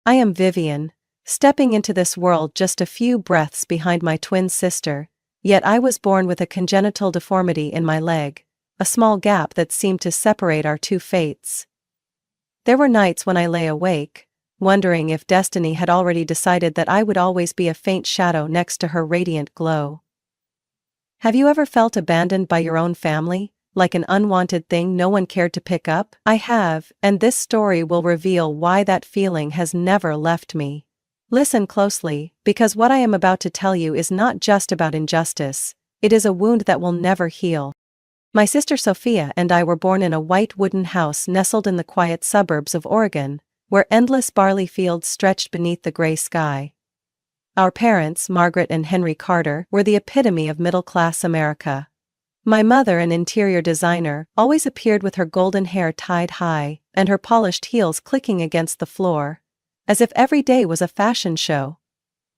I am Vivian, stepping into this world just a few breaths behind my twin sister, yet I was born with a congenital deformity in my leg, a small gap that seemed to separate our two fates. There were nights when I lay awake, wondering if destiny had already decided that I would always be a faint shadow next to her radiant glow. Have you ever felt abandoned by your own family, like an unwanted thing no one cared to pick up? I have, and this story will reveal why that feeling has never left me. Listen closely, because what I am about to tell you is not just about injustice, it is a wound that will never heal. My sister Sophia and I were born in a white wooden house nestled in the quiet suburbs of Oregon, where endless barley fields stretched beneath the gray sky. Our parents, Margaret and Henry Carter, were the epitome of middle-class America. My mother, an interior designer, always appeared with her golden hair tied high and her polished heels clicking against the floor, as if every day was a fashion show.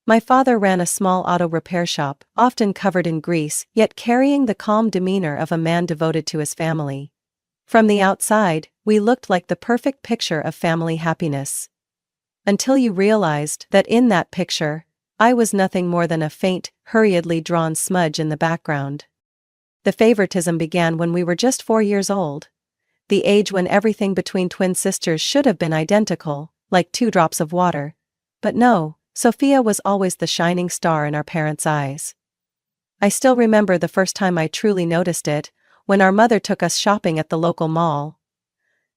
My father ran a small auto repair shop, often covered in grease, yet carrying the calm demeanor of a man devoted to his family. From the outside, we looked like the perfect picture of family happiness. Until you realized that in that picture, I was nothing more than a faint, hurriedly drawn smudge in the background. The favoritism began when we were just 4 years old, the age when everything between twin sisters should have been identical, like 2 drops of water. But no, Sophia was always the shining star in our parents' eyes. I still remember the first time I truly noticed it, when our mother took us shopping at the local mall.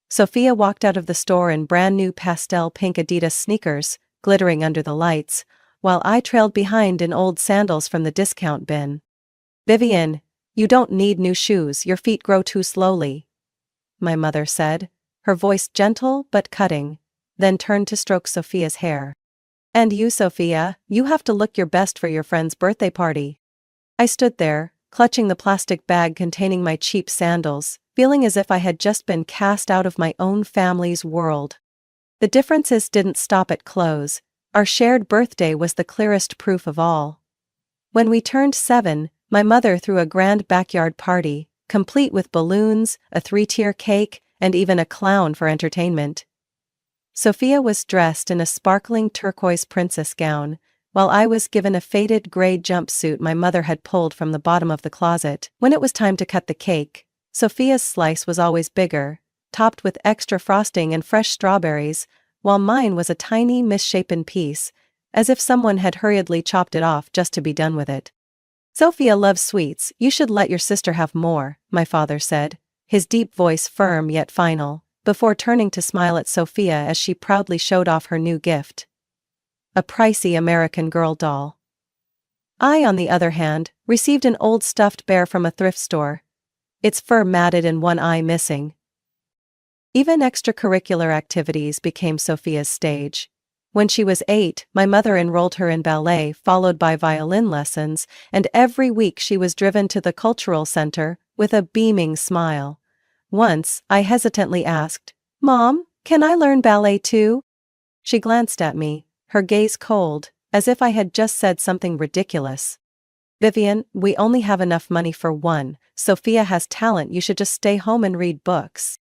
Sophia walked out of the store in brand new pastel pink Adidas sneakers, glittering under the lights, while I trailed behind in old sandals from the discount bin. "Vivian, you don't need new shoes, your feet grow too slowly," my mother said, her voice gentle but cutting, then turned to stroke Sophia's hair. "And you, Sophia, you have to look your best for your friend's birthday party." I stood there, clutching the plastic bag containing my cheap sandals, feeling as if I had just been cast out of my own family's world. The differences didn't stop at clothes. Our shared birthday was the clearest proof of all. When we turned 7, my mother threw a grand backyard party, complete with balloons, a 3-tier cake, and even a clown for entertainment. Sophia was dressed in a sparkling turquoise princess gown, while I was given a faded gray jumpsuit my mother had pulled from the bottom of the closet. When it was time to cut the cake, Sophia's slice was always bigger, topped with extra frosting and fresh strawberries, while mine was a tiny, misshapen piece, as if someone had hurriedly chopped it off just to be done with it. "Sophia loves sweets, you should let your sister have more," my father said, his deep voice firm yet final, before turning to smile at Sophia as she proudly showed off her new gift. A pricey American Girl doll. I, on the other hand, received an old stuffed bear from a thrift store, its fur matted and one eye missing. Even extracurricular activities became Sophia's stage. When she was 8, my mother enrolled her in ballet, followed by violin lessons, and every week she was driven to the cultural center with a beaming smile. Once, I hesitantly asked, "Mom, can I learn ballet too?" She glanced at me, her gaze cold, as if I had just said something ridiculous. "Vivian, we only have enough money for one. Sophia has talent, you should just stay home and read books."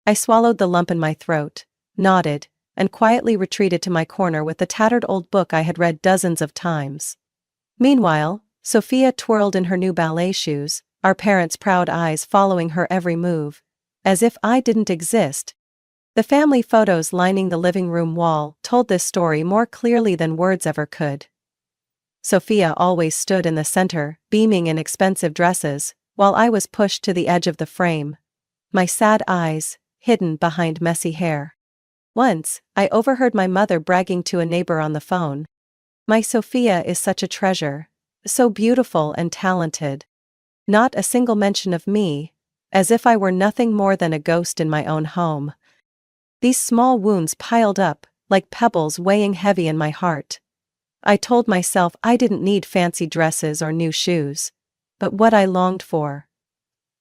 I swallowed the lump in my throat, nodded, and quietly retreated to my corner with the tattered old book I had read dozens of times. Meanwhile, Sophia twirled in her new ballet shoes, our parents' proud eyes following her every move, as if I didn't exist. The family photos lining the living room wall told this story more clearly than words ever could. Sophia always stood in the center, beaming in expensive dresses, while I was pushed to the edge of the frame, my sad eyes hidden behind messy hair. Once, I overheard my mother bragging to a neighbor on the phone. "My Sophia is such a treasure, so beautiful and talented." Not a single mention of me, as if I were nothing more than a ghost in my own home. These small wounds piled up, like pebbles weighing heavy in my heart. I told myself I didn't need fancy dresses or new shoes. But what I longed for,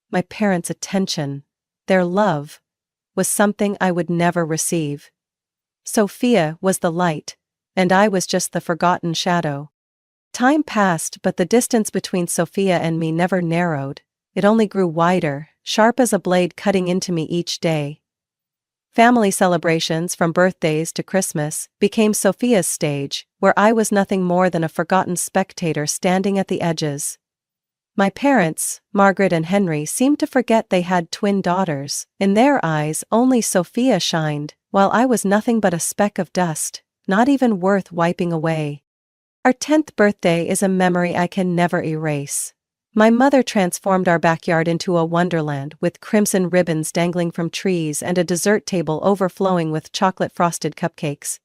my parents' attention, their love, was something I would never receive. Sophia was the light, and I was just the forgotten shadow. Time passed, but the distance between Sophia and me never narrowed. It only grew wider, sharp as a blade cutting into me each day. Family celebrations, from birthdays to Christmas, became Sophia's stage, where I was nothing more than a forgotten spectator standing at the edges. My parents, Margaret and Henry, seemed to forget they had twin daughters. In their eyes, only Sophia shined, while I was nothing but a speck of dust, not even worth wiping away. Our 10th birthday is a memory I can never erase. My mother transformed our backyard into a wonderland with crimson ribbons dangling from trees and a dessert table overflowing with chocolate-frosted cupcakes.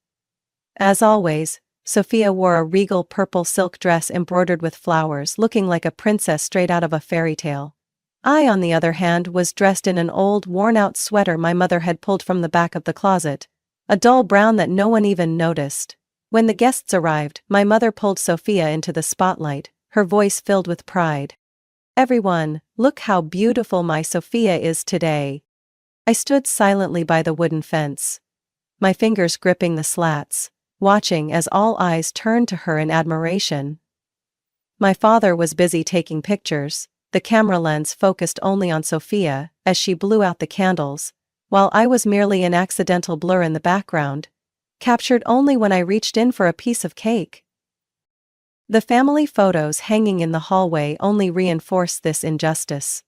As always, Sophia wore a regal purple silk dress embroidered with flowers, looking like a princess straight out of a fairy tale. I, on the other hand, was dressed in an old, worn-out sweater my mother had pulled from the back of the closet, a dull brown that no one even noticed. When the guests arrived, my mother pulled Sophia into the spotlight, her voice filled with pride. "Everyone, look how beautiful my Sophia is today." I stood silently by the wooden fence, my fingers gripping the slats, watching as all eyes turned to her in admiration. My father was busy taking pictures, the camera lens focused only on Sophia as she blew out the candles, while I was merely an accidental blur in the background, captured only when I reached in for a piece of cake. The family photos hanging in the hallway only reinforced this injustice.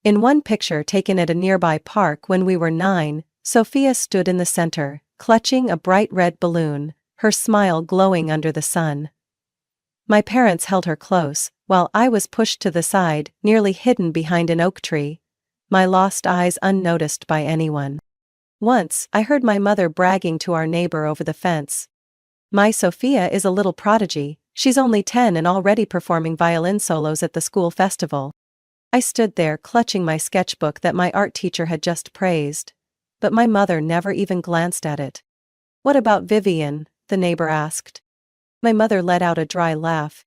In one picture taken at a nearby park when we were 9, Sophia stood in the center, clutching a bright red balloon, her smile glowing under the sun. My parents held her close, while I was pushed to the side, nearly hidden behind an oak tree, my lost eyes unnoticed by anyone. Once, I heard my mother bragging to our neighbor over the fence. "My Sophia is a little prodigy, she's only 10 and already performing violin solos at the school festival." I stood there clutching my sketchbook that my art teacher had just praised, but my mother never even glanced at it. "What about Vivian?" the neighbor asked. My mother let out a dry laugh.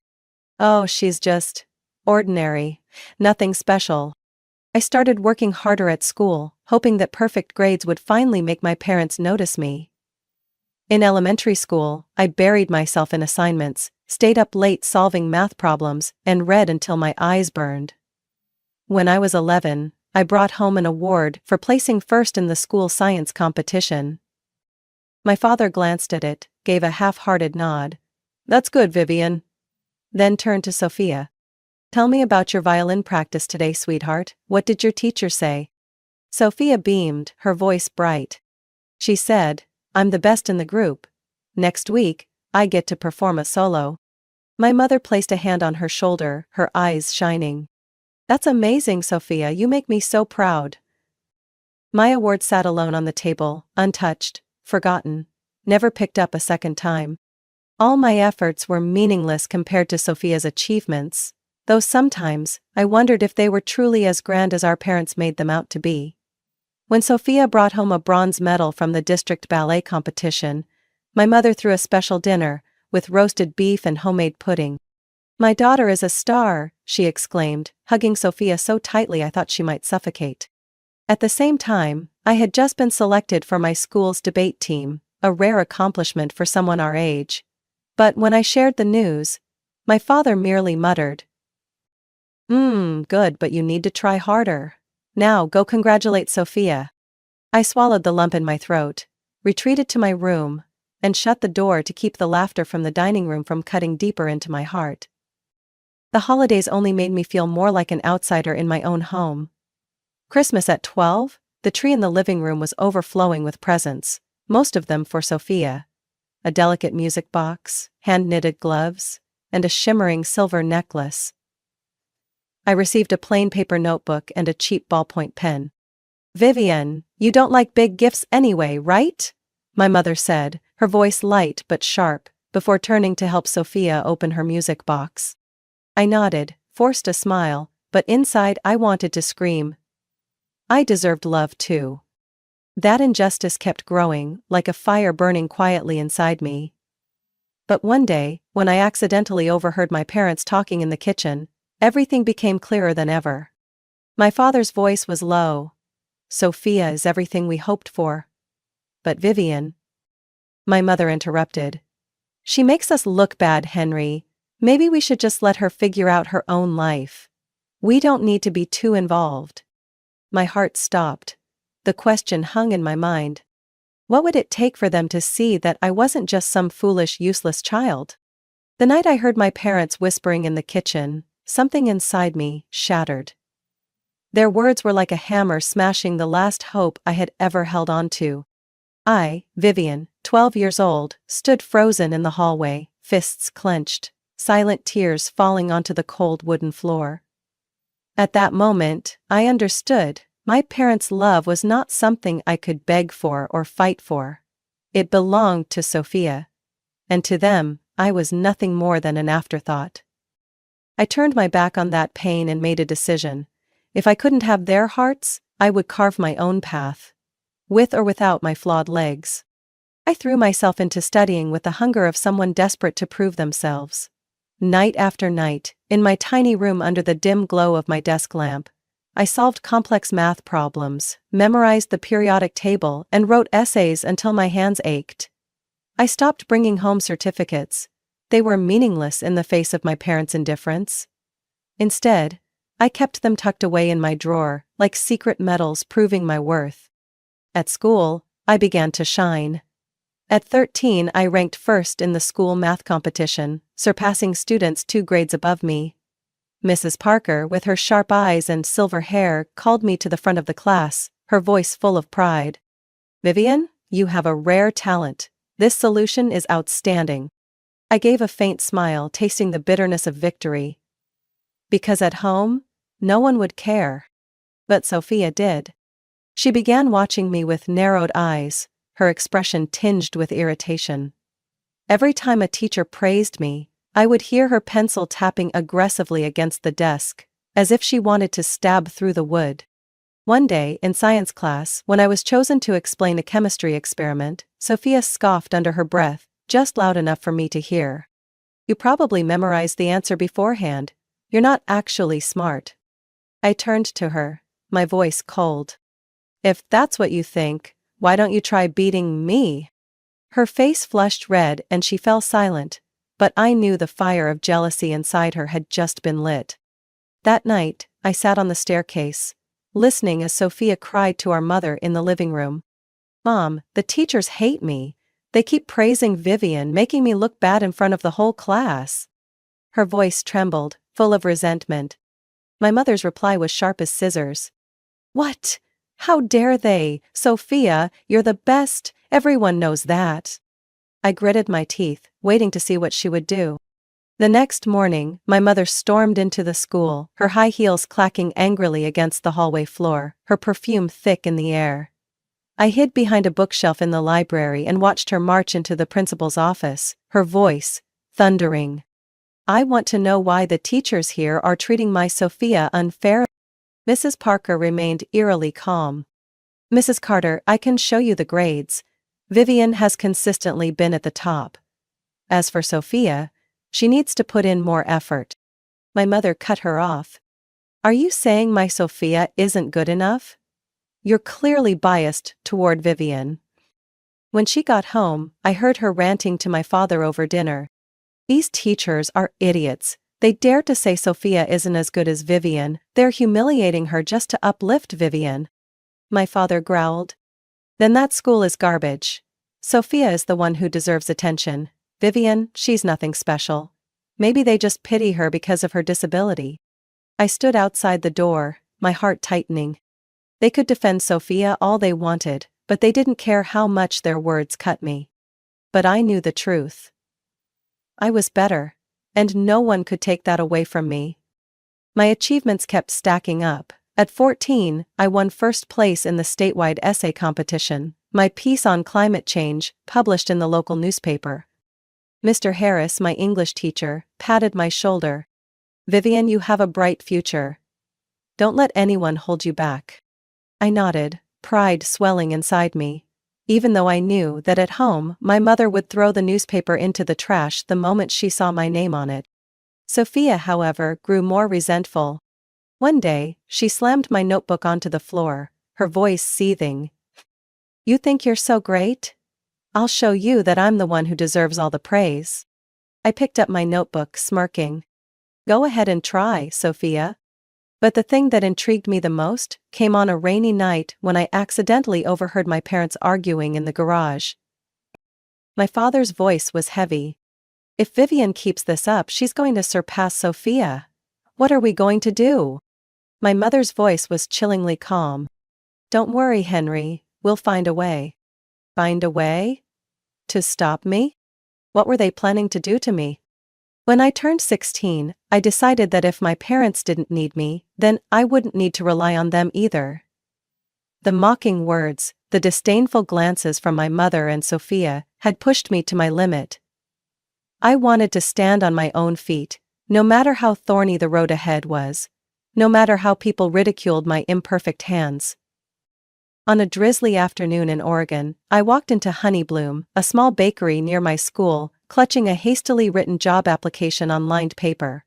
"Oh, she's just ordinary, nothing special." I started working harder at school, hoping that perfect grades would finally make my parents notice me. In elementary school, I buried myself in assignments, stayed up late solving math problems, and read until my eyes burned. When I was 11, I brought home an award for placing first in the school science competition. My father glanced at it, gave a half-hearted nod. "That's good, Vivian." Then turned to Sophia. "Tell me about your violin practice today, sweetheart. What did your teacher say?" Sophia beamed, her voice bright. She said, "I'm the best in the group. Next week, I get to perform a solo." My mother placed a hand on her shoulder, her eyes shining. "That's amazing, Sophia, you make me so proud." My award sat alone on the table, untouched, forgotten, never picked up a second time. All my efforts were meaningless compared to Sophia's achievements, though sometimes I wondered if they were truly as grand as our parents made them out to be. When Sophia brought home a bronze medal from the district ballet competition, my mother threw a special dinner, with roasted beef and homemade pudding. "My daughter is a star," she exclaimed, hugging Sophia so tightly I thought she might suffocate. At the same time, I had just been selected for my school's debate team, a rare accomplishment for someone our age. But when I shared the news, my father merely muttered, Good, but you need to try harder. Now go congratulate Sophia." I swallowed the lump in my throat, retreated to my room, and shut the door to keep the laughter from the dining room from cutting deeper into my heart. The holidays only made me feel more like an outsider in my own home. Christmas at 12, the tree in the living room was overflowing with presents, most of them for Sophia. A delicate music box, hand-knitted gloves, and a shimmering silver necklace. I received a plain paper notebook and a cheap ballpoint pen. "Vivian, you don't like big gifts anyway, right?" my mother said, her voice light but sharp, before turning to help Sophia open her music box. I nodded, forced a smile, but inside I wanted to scream. I deserved love too. That injustice kept growing, like a fire burning quietly inside me. But one day, when I accidentally overheard my parents talking in the kitchen, everything became clearer than ever. My father's voice was low. "Sophia is everything we hoped for." "But Vivian," my mother interrupted. "She makes us look bad, Henry. Maybe we should just let her figure out her own life. We don't need to be too involved." My heart stopped. The question hung in my mind. What would it take for them to see that I wasn't just some foolish, useless child? The night I heard my parents whispering in the kitchen, something inside me shattered. Their words were like a hammer smashing the last hope I had ever held on to. I, Vivian, 12 years old, stood frozen in the hallway, fists clenched, silent tears falling onto the cold wooden floor. At that moment, I understood. My parents' love was not something I could beg for or fight for. It belonged to Sophia. And to them, I was nothing more than an afterthought. I turned my back on that pain and made a decision. If I couldn't have their hearts, I would carve my own path. With or without my flawed legs. I threw myself into studying with the hunger of someone desperate to prove themselves. Night after night, in my tiny room under the dim glow of my desk lamp, I solved complex math problems, memorized the periodic table, and wrote essays until my hands ached. I stopped bringing home certificates. They were meaningless in the face of my parents' indifference. Instead, I kept them tucked away in my drawer, like secret medals proving my worth. At school, I began to shine. At 13, I ranked first in the school math competition, surpassing students 2 grades above me. Mrs. Parker, with her sharp eyes and silver hair, called me to the front of the class, her voice full of pride. "Vivian, you have a rare talent. This solution is outstanding." I gave a faint smile, tasting the bitterness of victory. Because at home, no one would care. But Sophia did. She began watching me with narrowed eyes, her expression tinged with irritation. Every time a teacher praised me, I would hear her pencil tapping aggressively against the desk, as if she wanted to stab through the wood. One day, in science class, when I was chosen to explain a chemistry experiment, Sophia scoffed under her breath, just loud enough for me to hear. "You probably memorized the answer beforehand. You're not actually smart." I turned to her, my voice cold. "If that's what you think, why don't you try beating me?" Her face flushed red and she fell silent, but I knew the fire of jealousy inside her had just been lit. That night, I sat on the staircase, listening as Sophia cried to our mother in the living room. "Mom, the teachers hate me. They keep praising Vivian, making me look bad in front of the whole class." Her voice trembled, full of resentment. My mother's reply was sharp as scissors. "What? How dare they? Sophia, you're the best, everyone knows that." I gritted my teeth, waiting to see what she would do. The next morning, my mother stormed into the school, her high heels clacking angrily against the hallway floor, her perfume thick in the air. I hid behind a bookshelf in the library and watched her march into the principal's office, her voice thundering. "I want to know why the teachers here are treating my Sophia unfairly." Mrs. Parker remained eerily calm. "Mrs. Carter, I can show you the grades. Vivian has consistently been at the top. As for Sophia, she needs to put in more effort." My mother cut her off. "Are you saying my Sophia isn't good enough? You're clearly biased toward Vivian." When she got home, I heard her ranting to my father over dinner. "These teachers are idiots. They dare to say Sophia isn't as good as Vivian. They're humiliating her just to uplift Vivian." My father growled. "Then that school is garbage. Sophia is the one who deserves attention. Vivian, she's nothing special. Maybe they just pity her because of her disability." I stood outside the door, my heart tightening. They could defend Sophia all they wanted, but they didn't care how much their words cut me. But I knew the truth. I was better, and no one could take that away from me. My achievements kept stacking up. At 14, I won first place in the statewide essay competition, my piece on climate change, published in the local newspaper. Mr. Harris, my English teacher, patted my shoulder. "Vivian, you have a bright future. Don't let anyone hold you back." I nodded, pride swelling inside me. Even though I knew that at home my mother would throw the newspaper into the trash the moment she saw my name on it. Sophia, however, grew more resentful. One day, she slammed my notebook onto the floor, her voice seething. "You think you're so great? I'll show you that I'm the one who deserves all the praise." I picked up my notebook, smirking. "Go ahead and try, Sophia." But the thing that intrigued me the most came on a rainy night when I accidentally overheard my parents arguing in the garage. My father's voice was heavy. "If Vivian keeps this up, she's going to surpass Sophia. What are we going to do?" My mother's voice was chillingly calm. "Don't worry, Henry, we'll find a way." Find a way? To stop me? What were they planning to do to me? When I turned 16, I decided that if my parents didn't need me, then I wouldn't need to rely on them either. The mocking words, the disdainful glances from my mother and Sophia, had pushed me to my limit. I wanted to stand on my own feet, no matter how thorny the road ahead was, no matter how people ridiculed my imperfect hands. On a drizzly afternoon in Oregon, I walked into Honeybloom, a small bakery near my school, clutching a hastily written job application on lined paper.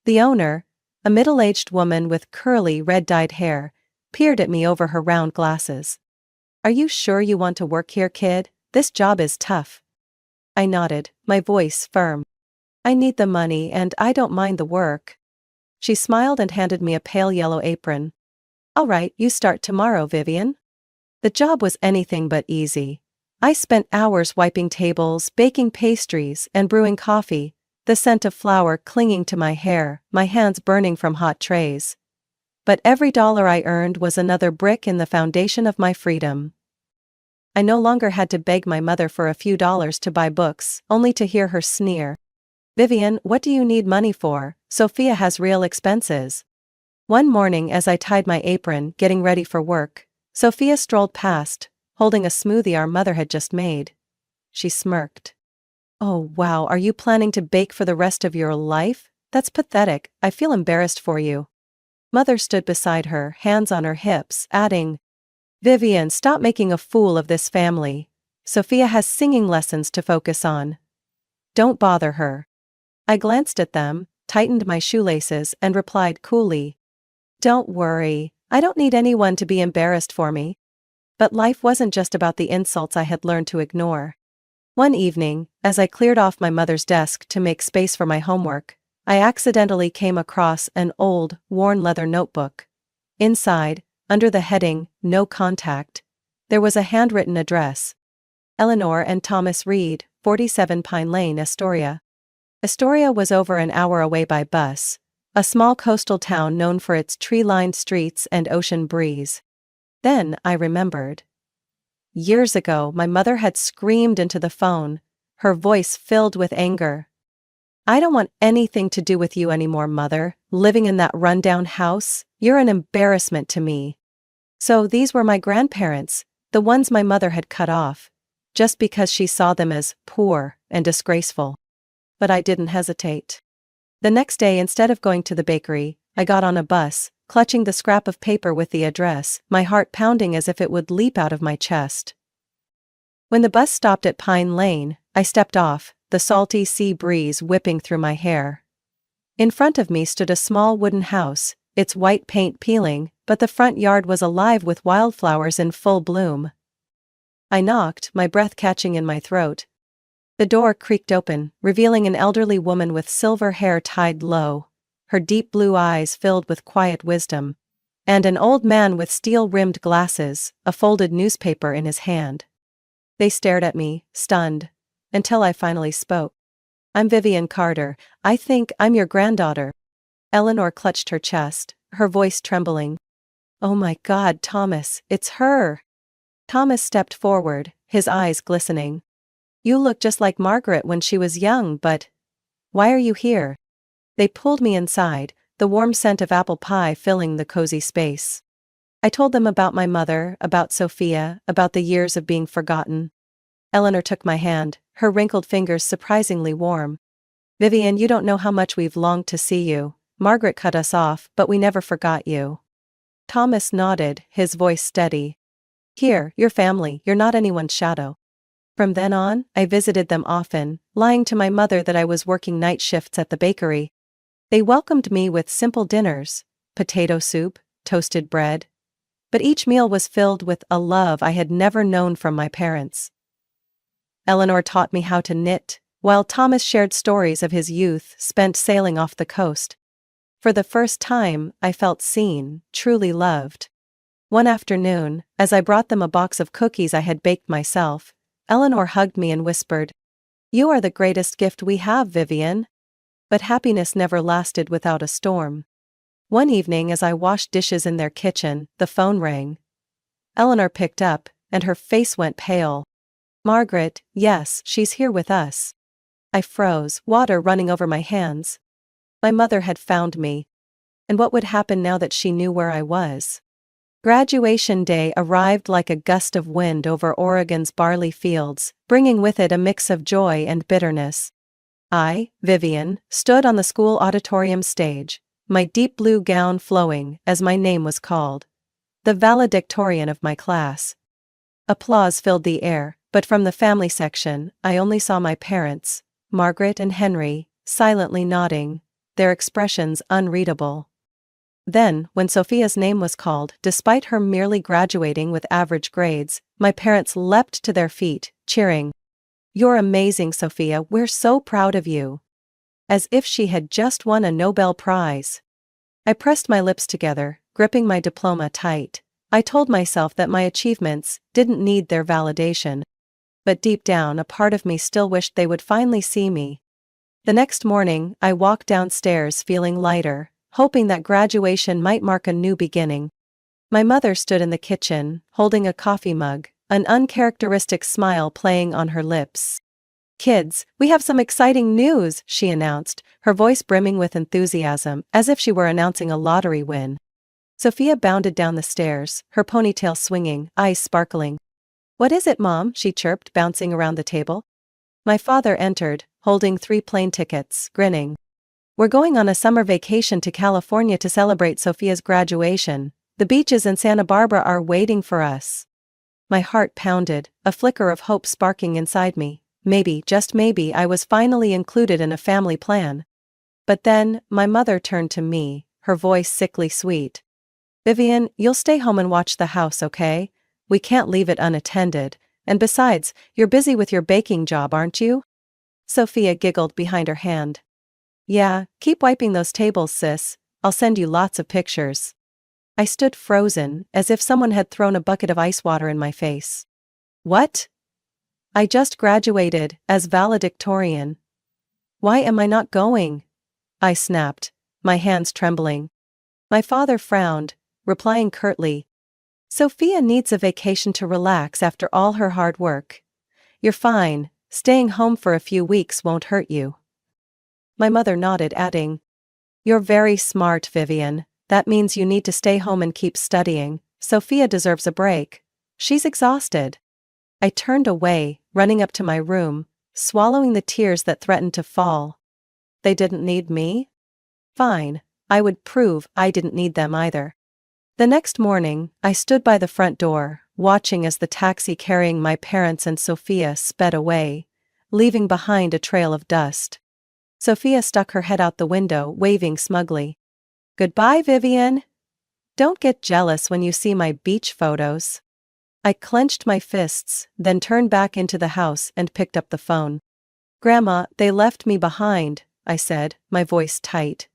The owner, a middle-aged woman with curly red-dyed hair, peered at me over her round glasses. "Are you sure you want to work here, kid? This job is tough." I nodded, my voice firm. "I need the money and I don't mind the work." She smiled and handed me a pale yellow apron. "All right, you start tomorrow, Vivian." The job was anything but easy. I spent hours wiping tables, baking pastries, and brewing coffee, the scent of flour clinging to my hair, my hands burning from hot trays. But every dollar I earned was another brick in the foundation of my freedom. I no longer had to beg my mother for a few dollars to buy books, only to hear her sneer. "Vivian, what do you need money for? Sophia has real expenses." One morning as I tied my apron, getting ready for work, Sophia strolled past, holding a smoothie our mother had just made. She smirked. "Oh wow, are you planning to bake for the rest of your life? That's pathetic, I feel embarrassed for you." Mother stood beside her, hands on her hips, adding, "Vivian, stop making a fool of this family. Sophia has singing lessons to focus on. Don't bother her." I glanced at them, tightened my shoelaces, and replied coolly, "Don't worry, I don't need anyone to be embarrassed for me." But life wasn't just about the insults I had learned to ignore. One evening, as I cleared off my mother's desk to make space for my homework, I accidentally came across an old, worn leather notebook. Inside, under the heading, "No Contact," there was a handwritten address. Eleanor and Thomas Reed, 47 Pine Lane, Astoria. Astoria was over an hour away by bus, a small coastal town known for its tree-lined streets and ocean breeze. Then I remembered. Years ago, my mother had screamed into the phone, her voice filled with anger. "I don't want anything to do with you anymore, Mother, living in that rundown house, you're an embarrassment to me." So these were my grandparents, the ones my mother had cut off, just because she saw them as poor and disgraceful. But I didn't hesitate. The next day, instead of going to the bakery, I got on a bus, clutching the scrap of paper with the address, my heart pounding as if it would leap out of my chest. When the bus stopped at Pine Lane, I stepped off, the salty sea breeze whipping through my hair. In front of me stood a small wooden house, its white paint peeling, but the front yard was alive with wildflowers in full bloom. I knocked, my breath catching in my throat. The door creaked open, revealing an elderly woman with silver hair tied low, her deep blue eyes filled with quiet wisdom, and an old man with steel-rimmed glasses, a folded newspaper in his hand. They stared at me, stunned, until I finally spoke. "I'm Vivian Carter. I think I'm your granddaughter." Eleanor clutched her chest, her voice trembling. "Oh my God, Thomas, it's her." Thomas stepped forward, his eyes glistening. "You look just like Margaret when she was young, but why are you here?" They pulled me inside, the warm scent of apple pie filling the cozy space. I told them about my mother, about Sophia, about the years of being forgotten. Eleanor took my hand, her wrinkled fingers surprisingly warm. "Vivian, you don't know how much we've longed to see you. Margaret cut us off, but we never forgot you." Thomas nodded, his voice steady. "Here, your family, you're not anyone's shadow." From then on, I visited them often, lying to my mother that I was working night shifts at the bakery. They welcomed me with simple dinners, potato soup, toasted bread. But each meal was filled with a love I had never known from my parents. Eleanor taught me how to knit, while Thomas shared stories of his youth spent sailing off the coast. For the first time, I felt seen, truly loved. One afternoon, as I brought them a box of cookies I had baked myself, Eleanor hugged me and whispered, "You are the greatest gift we have, Vivian." But happiness never lasted without a storm. One evening as I washed dishes in their kitchen, the phone rang. Eleanor picked up, and her face went pale. "Margaret, yes, she's here with us." I froze, water running over my hands. My mother had found me. And what would happen now that she knew where I was? Graduation day arrived like a gust of wind over Oregon's barley fields, bringing with it a mix of joy and bitterness. I, Vivian, stood on the school auditorium stage, my deep blue gown flowing as my name was called. The valedictorian of my class. Applause filled the air, but from the family section, I only saw my parents, Margaret and Henry, silently nodding, their expressions unreadable. Then, when Sophia's name was called, despite her merely graduating with average grades, my parents leapt to their feet, cheering, "You're amazing, Sophia, we're so proud of you." As if she had just won a Nobel Prize. I pressed my lips together, gripping my diploma tight. I told myself that my achievements didn't need their validation. But deep down, a part of me still wished they would finally see me. The next morning, I walked downstairs feeling lighter, hoping that graduation might mark a new beginning. My mother stood in the kitchen, holding a coffee mug, an uncharacteristic smile playing on her lips. "Kids, we have some exciting news," she announced, her voice brimming with enthusiasm, as if she were announcing a lottery win. Sophia bounded down the stairs, her ponytail swinging, eyes sparkling. "What is it, Mom?" she chirped, bouncing around the table. My father entered, holding 3 plane tickets, grinning. "We're going on a summer vacation to California to celebrate Sophia's graduation. The beaches in Santa Barbara are waiting for us." My heart pounded, a flicker of hope sparking inside me. Maybe, just maybe, I was finally included in a family plan. But then, my mother turned to me, her voice sickly sweet. "Vivian, you'll stay home and watch the house, okay? We can't leave it unattended, and besides, you're busy with your baking job, aren't you?" Sophia giggled behind her hand. "Yeah, keep wiping those tables, sis. I'll send you lots of pictures." I stood frozen, as if someone had thrown a bucket of ice water in my face. "What? I just graduated, as valedictorian. Why am I not going?" I snapped, my hands trembling. My father frowned, replying curtly, "Sophia needs a vacation to relax after all her hard work. You're fine, staying home for a few weeks won't hurt you." My mother nodded, adding, "You're very smart, Vivian. That means you need to stay home and keep studying. Sophia deserves a break. She's exhausted." I turned away, running up to my room, swallowing the tears that threatened to fall. They didn't need me? Fine, I would prove I didn't need them either. The next morning, I stood by the front door, watching as the taxi carrying my parents and Sophia sped away, leaving behind a trail of dust. Sophia stuck her head out the window, waving smugly. "Goodbye, Vivian. Don't get jealous when you see my beach photos." I clenched my fists, then turned back into the house and picked up the phone. "Grandma, they left me behind," I said, my voice tight.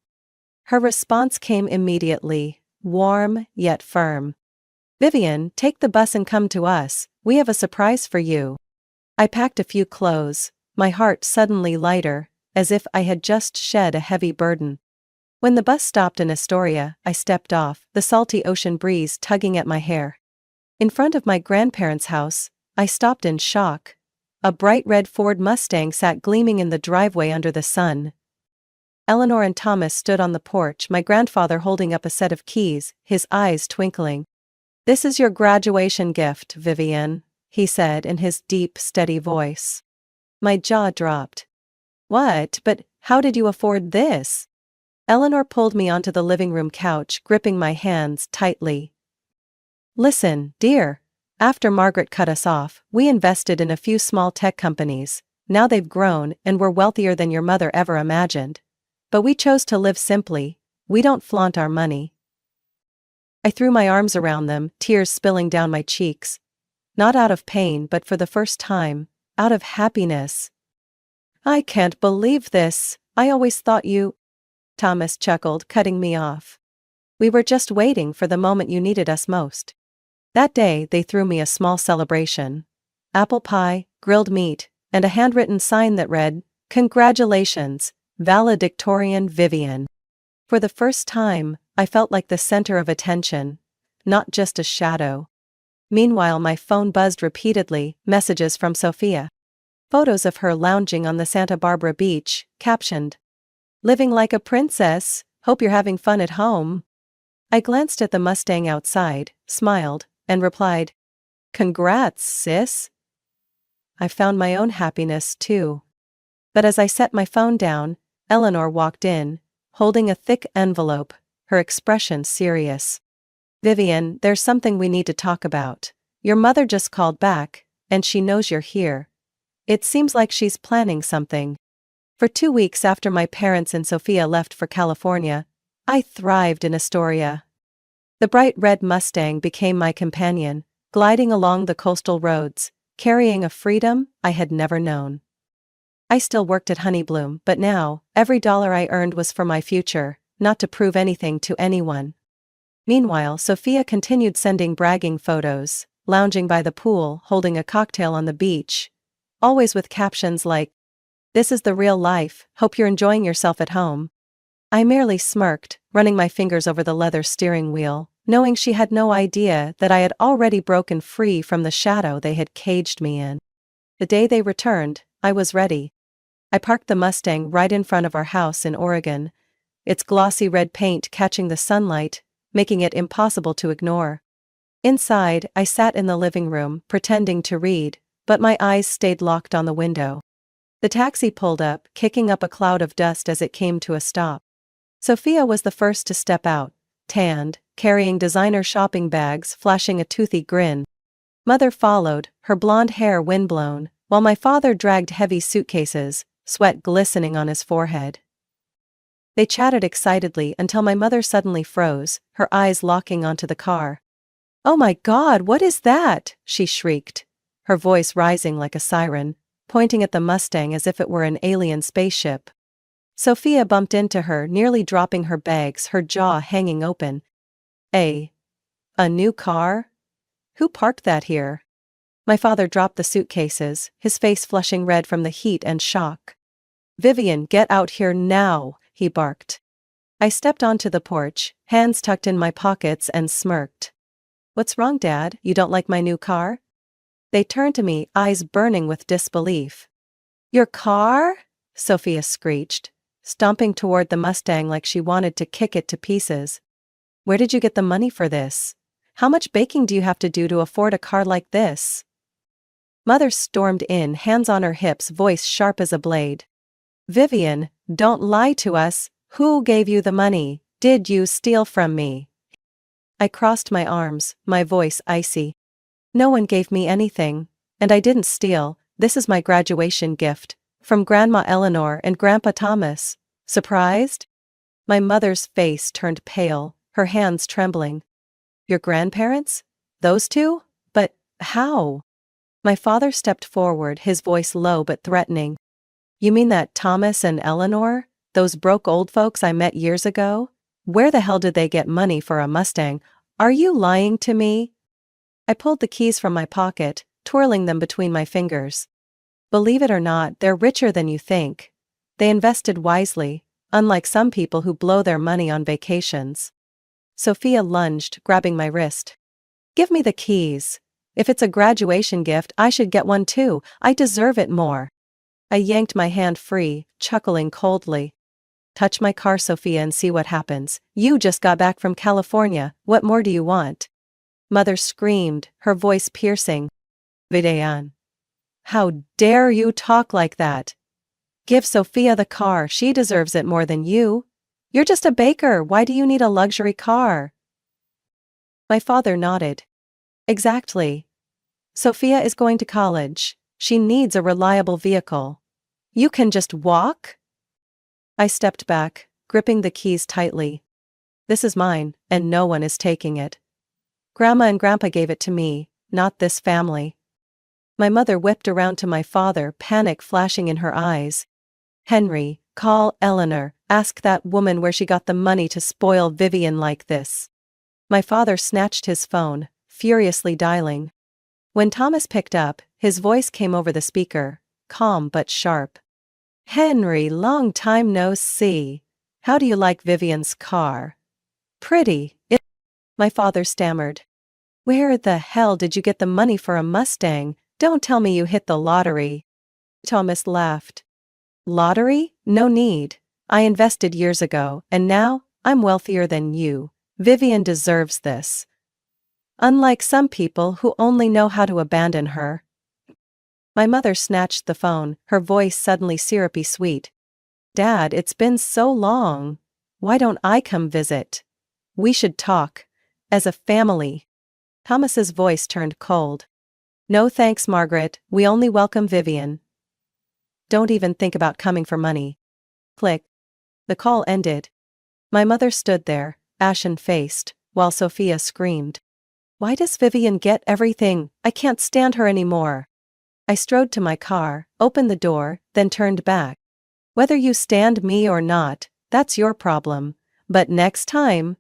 Her response came immediately, warm yet firm. "Vivian, take the bus and come to us, we have a surprise for you." I packed a few clothes, my heart suddenly lighter, as if I had just shed a heavy burden. When the bus stopped in Astoria, I stepped off, the salty ocean breeze tugging at my hair. In front of my grandparents' house, I stopped in shock. A bright red Ford Mustang sat gleaming in the driveway under the sun. Eleanor and Thomas stood on the porch, my grandfather holding up a set of keys, his eyes twinkling. "This is your graduation gift, Vivian," he said in his deep, steady voice. My jaw dropped. "What? But how did you afford this?" Eleanor pulled me onto the living room couch, gripping my hands tightly. "Listen, dear. After Margaret cut us off, we invested in a few small tech companies. Now they've grown and we're wealthier than your mother ever imagined. But we chose to live simply. We don't flaunt our money." I threw my arms around them, tears spilling down my cheeks. Not out of pain, but for the first time, out of happiness. "I can't believe this. I always thought you..." Thomas chuckled, cutting me off. We were just waiting for the moment you needed us most. That day they threw me a small celebration. Apple pie, grilled meat, and a handwritten sign that read, "Congratulations, valedictorian Vivian." For the first time, I felt like the center of attention, not just a shadow. Meanwhile, my phone buzzed repeatedly, messages from Sophia. Photos of her lounging on the Santa Barbara beach, captioned, "Living like a princess, hope you're having fun at home." I glanced at the Mustang outside, smiled, and replied, "Congrats, sis." I found my own happiness too. But as I set my phone down, Eleanor walked in, holding a thick envelope, her expression serious. "Vivian, there's something we need to talk about. Your mother just called back, and she knows you're here. It seems like she's planning something." For 2 weeks after my parents and Sophia left for California, I thrived in Astoria. The bright red Mustang became my companion, gliding along the coastal roads, carrying a freedom I had never known. I still worked at Honeybloom, but now, every dollar I earned was for my future, not to prove anything to anyone. Meanwhile, Sophia continued sending bragging photos, lounging by the pool, holding a cocktail on the beach, always with captions like, "This is the real life, hope you're enjoying yourself at home." I merely smirked, running my fingers over the leather steering wheel, knowing she had no idea that I had already broken free from the shadow they had caged me in. The day they returned, I was ready. I parked the Mustang right in front of our house in Oregon, its glossy red paint catching the sunlight, making it impossible to ignore. Inside, I sat in the living room, pretending to read, but my eyes stayed locked on the window. The taxi pulled up, kicking up a cloud of dust as it came to a stop. Sophia was the first to step out, tanned, carrying designer shopping bags, flashing a toothy grin. Mother followed, her blonde hair windblown, while my father dragged heavy suitcases, sweat glistening on his forehead. They chatted excitedly until my mother suddenly froze, her eyes locking onto the car. "Oh my God, what is that?" she shrieked, her voice rising like a siren, pointing at the Mustang as if it were an alien spaceship. Sophia bumped into her, nearly dropping her bags, her jaw hanging open. A new car? Who parked that here?" My father dropped the suitcases, his face flushing red from the heat and shock. "Vivian, get out here now," he barked. I stepped onto the porch, hands tucked in my pockets, and smirked. "What's wrong, Dad? You don't like my new car?" They turned to me, eyes burning with disbelief. "Your car?" Sophia screeched, stomping toward the Mustang like she wanted to kick it to pieces. "Where did you get the money for this? How much baking do you have to do to afford a car like this?" Mother stormed in, hands on her hips, voice sharp as a blade. "Vivian, don't lie to us. Who gave you the money? Did you steal from me?" I crossed my arms, my voice icy. "No one gave me anything. And I didn't steal. This is my graduation gift. From Grandma Eleanor and Grandpa Thomas. Surprised?" My mother's face turned pale, her hands trembling. "Your grandparents? Those two? But how?" My father stepped forward, his voice low but threatening. "You mean that Thomas and Eleanor? Those broke old folks I met years ago? Where the hell did they get money for a Mustang? Are you lying to me?" I pulled the keys from my pocket, twirling them between my fingers. "Believe it or not, they're richer than you think. They invested wisely, unlike some people who blow their money on vacations." Sophia lunged, grabbing my wrist. "Give me the keys. If it's a graduation gift, I should get one too. I deserve it more." I yanked my hand free, chuckling coldly. "Touch my car, Sophia, and see what happens. You just got back from California, what more do you want?" Mother screamed, her voice piercing. "Vivian, how dare you talk like that? Give Sophia the car, she deserves it more than you. You're just a baker, why do you need a luxury car?" My father nodded. "Exactly. Sophia is going to college. She needs a reliable vehicle. You can just walk?" I stepped back, gripping the keys tightly. "This is mine, and no one is taking it. Grandma and Grandpa gave it to me, not this family." My mother whipped around to my father, panic flashing in her eyes. "Henry, Call Eleanor, ask that woman where she got the money to spoil Vivian like this. My father snatched his phone, furiously dialing. When Thomas picked up, his voice came over the speaker, calm but sharp. Henry, long time no see. How do you like Vivian's car? Pretty, my father stammered. Where the hell did you get the money for a Mustang? Don't tell me you hit the lottery. Thomas laughed. Lottery? No need. I invested years ago, and now, I'm wealthier than you. Vivian deserves this. Unlike some people who only know how to abandon her. My mother snatched the phone, her voice suddenly syrupy sweet. Dad, it's been so long. Why don't I come visit? We should talk. As a family. Thomas's voice turned cold. No thanks, Margaret, we only welcome Vivian. Don't even think about coming for money. Click. The call ended. My mother stood there, ashen-faced, while Sophia screamed. Why does Vivian get everything? I can't stand her anymore. I strode to my car, opened the door, then turned back. Whether you stand me or not, that's your problem. But next time,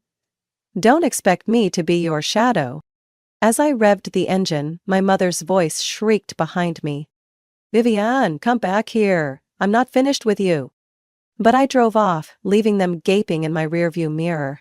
don't expect me to be your shadow. As I revved the engine, my mother's voice shrieked behind me. Vivian, come back here. I'm not finished with you. But I drove off, leaving them gaping in my rearview mirror.